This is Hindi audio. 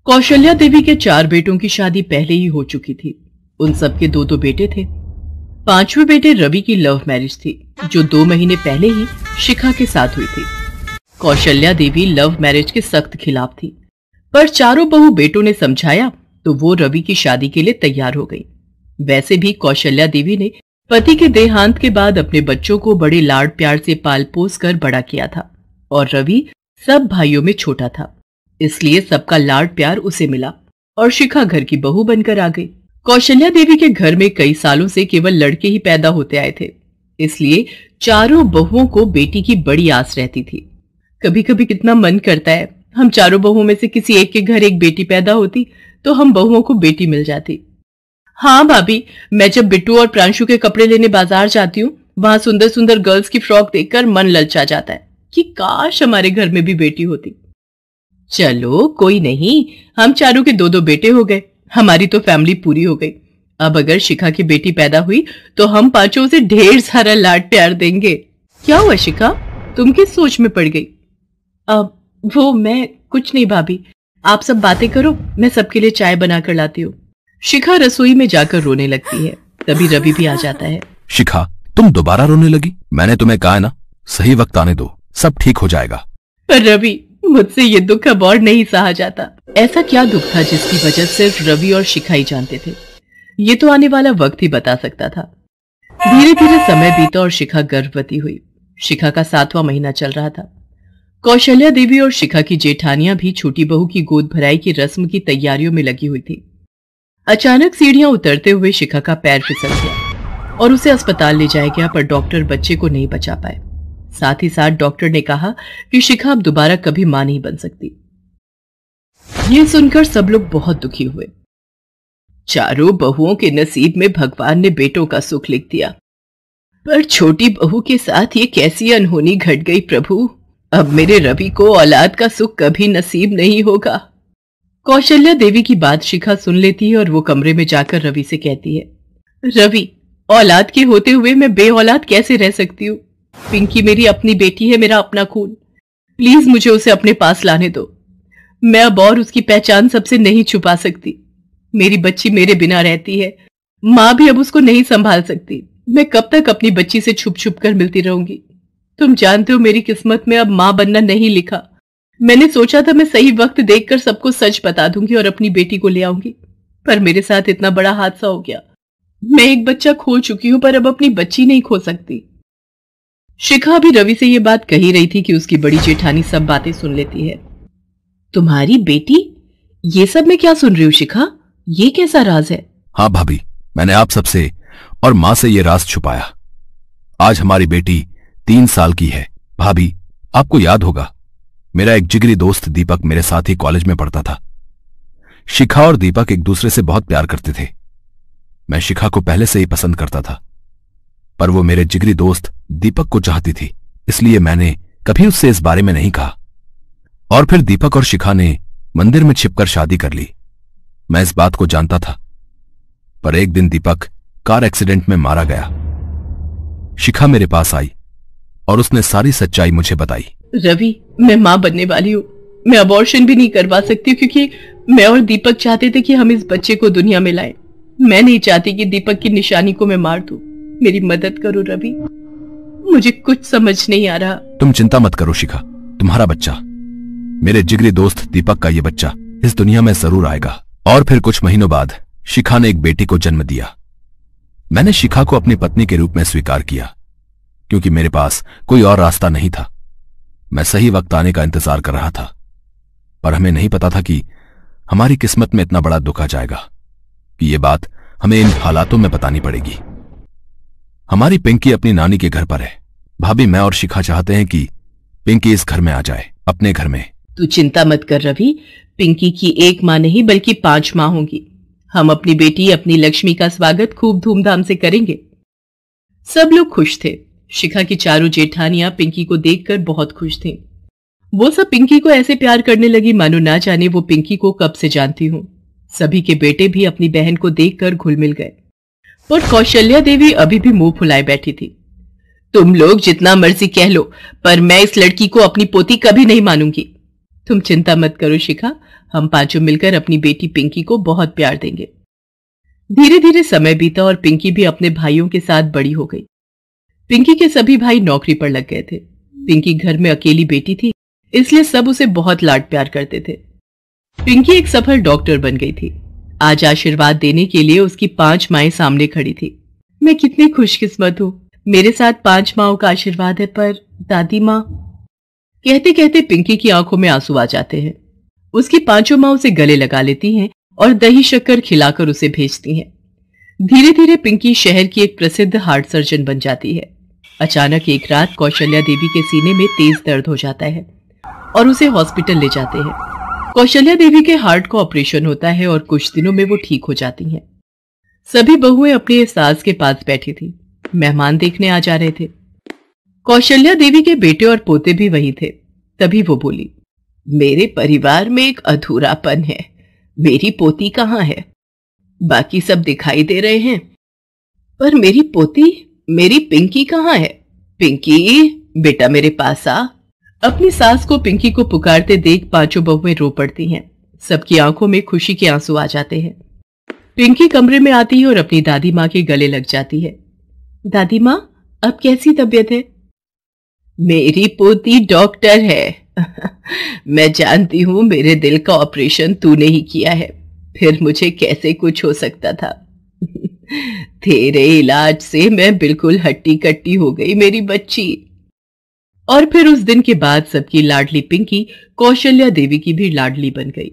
कौशल्या देवी के 4 बेटों की शादी पहले ही हो चुकी थी। उन सबके 2 बेटे थे। 5वें बेटे रवि की लव मैरिज थी, जो 2 महीने पहले ही शिखा के साथ हुई थी। कौशल्या देवी लव मैरिज के सख्त खिलाफ थी, पर चारों बहू बेटों ने समझाया तो वो रवि की शादी के लिए तैयार हो गई। वैसे भी कौशल्या देवी ने पति के देहांत के बाद अपने बच्चों को बड़े लाड प्यार से पाल पोस कर बड़ा किया था, और रवि सब भाइयों में छोटा था, इसलिए सबका लाड प्यार उसे मिला और शिखा घर की बहू बनकर आ गई। कौशल्या देवी के घर में कई सालों से केवल लड़के ही पैदा होते आए थे, इसलिए चारों बहुओं को बेटी की बड़ी आस रहती थी। कभी कभी कितना मन करता है हम चारों बहुओं में से किसी एक के घर एक बेटी पैदा होती तो हम बहुओं को बेटी मिल जाती। हाँ भाभी, मैं जब बिट्टू और प्रांशु के कपड़े लेने बाजार जाती हूँ, वहां सुंदर सुंदर गर्ल्स की फ्रॉक देखकर मन ललचा जाता है कि काश हमारे घर में भी बेटी होती। चलो कोई नहीं, हम चारों के 2 बेटे हो गए, हमारी तो फैमिली पूरी हो गई। अब अगर शिखा की बेटी पैदा हुई तो हम 5 से ढेर सारा लाड प्यार देंगे। क्या हुआ शिखा, तुम किस सोच में पड़ गई? वो मैं कुछ नहीं भाभी, आप सब बातें करो, मैं सबके लिए चाय बनाकर लाती हूँ। शिखा रसोई में जाकर रोने लगती है। तभी रवि भी आ जाता है। शिखा, तुम दोबारा रोने लगी? मैंने तुम्हें कहा है ना, सही वक्त आने दो, सब ठीक हो जाएगा। पर रवि, मुझसे ये दुख अब और नहीं सहा जाता। ऐसा क्या दुख था जिसकी वजह सिर्फ रवि और शिखा ही जानते थे? ये तो आने वाला वक्त ही बता सकता था। धीरे धीरे समय बीता और शिखा गर्भवती हुई। शिखा का 7वां महीना चल रहा था। कौशल्या देवी और शिखा की जेठानियां भी छोटी बहू की गोद भराई की रस्म की तैयारियों में लगी हुई थी। अचानक सीढ़ियां उतरते हुए शिखा का पैर फिसल गया और उसे अस्पताल ले जाया गया, पर डॉक्टर बच्चे को नहीं बचा पाए। साथ ही साथ डॉक्टर ने कहा कि शिखा अब दोबारा कभी मां नहीं बन सकती। ये सुनकर सब लोग बहुत दुखी हुए। चारों बहुओं के नसीब में भगवान ने बेटों का सुख लिख दिया, पर छोटी बहू के साथ ये कैसी अनहोनी घट गई प्रभु। अब मेरे रवि को औलाद का सुख कभी नसीब नहीं होगा। कौशल्या देवी की बात शिखा सुन लेती है और वो कमरे में जाकर रवि से कहती है, रवि, औलाद के होते हुए मैं बे औलाद कैसे रह सकती हूँ? पिंकी मेरी अपनी बेटी है, मेरा अपना खून। प्लीज मुझे उसे अपने पास लाने दो। मैं अब और उसकी पहचान सबसे नहीं छुपा सकती। मेरी बच्ची मेरे बिना रहती है, माँ भी अब उसको नहीं संभाल सकती। मैं कब तक अपनी बच्ची से छुप छुप कर मिलती रहूंगी? तुम जानते हो मेरी किस्मत में अब माँ बनना नहीं लिखा। मैंने सोचा था मैं सही वक्त देखकर सबको सच बता दूंगी और अपनी बेटी को ले आऊंगी, पर मेरे साथ इतना बड़ा हादसा हो गया। मैं एक बच्चा खो चुकी हूं, पर अब अपनी बच्ची नहीं खो सकती। शिखा भी रवि से ये बात कही रही थी कि उसकी बड़ी जेठानी सब बातें सुन लेती है। तुम्हारी बेटी? ये सब मैं क्या सुन रही हूँ शिखा, ये कैसा राज है? हाँ भाभी, मैंने आप सबसे और माँ से ये राज छुपाया। आज हमारी बेटी 3 साल की है। भाभी, आपको याद होगा, मेरा एक जिगरी दोस्त दीपक मेरे साथ ही कॉलेज में पढ़ता था। शिखा और दीपक एक दूसरे से बहुत प्यार करते थे। मैं शिखा को पहले से ही पसंद करता था, पर वो मेरे जिगरी दोस्त दीपक को चाहती थी, इसलिए मैंने कभी उससे इस बारे में नहीं कहा। और फिर दीपक और शिखा ने मंदिर में छिपकर शादी कर ली। मैं इस बात को जानता था, पर एक दिन दीपक कार एक्सीडेंट में मारा गया। शिखा मेरे पास आई और उसने सारी सच्चाई मुझे बताई। रवि, मैं मां बनने वाली हूँ। मैं अबॉर्शन भी नहीं करवा सकती क्योंकि मैं और दीपक चाहते थे कि हम इस बच्चे को दुनिया में लाएं। मैं नहीं चाहती कि दीपक की निशानी को मैं मार दूं। मेरी मदद करो रवि, मुझे कुछ समझ नहीं आ रहा। तुम चिंता मत करो शिखा, तुम्हारा बच्चा, मेरे जिगरी दोस्त दीपक का ये बच्चा इस दुनिया में जरूर आएगा। और फिर कुछ महीनों बाद शिखा ने एक बेटी को जन्म दिया। मैंने शिखा को अपनी पत्नी के रूप में स्वीकार किया, क्योंकि मेरे पास कोई और रास्ता नहीं था। मैं सही वक्त आने का इंतजार कर रहा था, पर हमें नहीं पता था कि हमारी किस्मत में इतना बड़ा दुख आ जाएगा कि ये बात हमें इन हालातों में बतानी पड़ेगी। हमारी पिंकी अपनी नानी के घर पर है। भाभी, मैं और शिखा चाहते हैं कि पिंकी इस घर में आ जाए, अपने घर में। तू चिंता मत कर रवि, पिंकी की एक मां नहीं बल्कि 5 मां होंगी। हम अपनी बेटी अपनी लक्ष्मी का स्वागत खूब धूमधाम से करेंगे। सब लोग खुश थे। शिखा की चारों जेठानियां पिंकी को देखकर बहुत खुश थीं। वो सब पिंकी को ऐसे प्यार करने लगी मानो ना जाने वो पिंकी को कब से जानती हूं। सभी के बेटे भी अपनी बहन को देखकर घुल मिल गए, पर कौशल्या देवी अभी भी मुंह फुलाए बैठी थी। तुम लोग जितना मर्जी कह लो, पर मैं इस लड़की को अपनी पोती कभी नहीं मानूंगी। तुम चिंता मत करो शिखा, हम पांचों मिलकर अपनी बेटी पिंकी को बहुत प्यार देंगे। धीरे धीरे समय बीता और पिंकी भी अपने भाइयों के साथ बड़ी हो गई। पिंकी के सभी भाई नौकरी पर लग गए थे। पिंकी घर में अकेली बेटी थी, इसलिए सब उसे बहुत लाड प्यार करते थे। पिंकी एक सफल डॉक्टर बन गई थी। आज आशीर्वाद देने के लिए उसकी 5 माएं सामने खड़ी थी। मैं कितनी खुशकिस्मत हूं, मेरे साथ 5 माओं का आशीर्वाद है। पर दादी माँ, कहते कहते पिंकी की आंखों में आंसू आ जाते हैं। उसकी 5 माँ उसे गले लगा लेती हैं और दही शक्कर खिलाकर उसे भेजती हैं। धीरे धीरे पिंकी शहर की एक प्रसिद्ध हार्ट सर्जन बन जाती है। अचानक एक रात कौशल्या देवी के सीने में तेज दर्द हो जाता है और उसे हॉस्पिटल ले जाते हैं। कौशल्या देवी के हार्ट का ऑपरेशन होता है और कुछ दिनों में वो ठीक हो जाती हैं। सभी बहुएं अपनी सास के पास बैठी थी। मेहमान देखने आ जा रहे थे। कौशल्या देवी के बेटे और पोते भी वहीं थे। तभी वो बोली, मेरे परिवार में एक अधूरापन है। मेरी पोती कहाँ है? बाकी सब दिखाई दे रहे हैं, पर मेरी पोती, मेरी पिंकी कहाँ है? पिंकी, बेटा मेरे पास आ। अपनी सास को पिंकी को पुकारते देख 5 बहुएं रो पड़ती हैं। सबकी आंखों में खुशी के आंसू आ जाते हैं। पिंकी कमरे में आती है और अपनी दादी माँ के गले लग जाती है। दादी माँ, अब कैसी तबीयत है? मेरी पोती डॉक्टर है। मैं जानती हूं मेरे दिल का ऑपरेशन तूने ही किया है, फिर मुझे कैसे कुछ हो सकता था। तेरे इलाज से मैं बिल्कुल हट्टी कट्टी हो गई मेरी बच्ची। और फिर उस दिन के बाद सबकी लाडली पिंकी कौशल्या देवी की भी लाडली बन गई।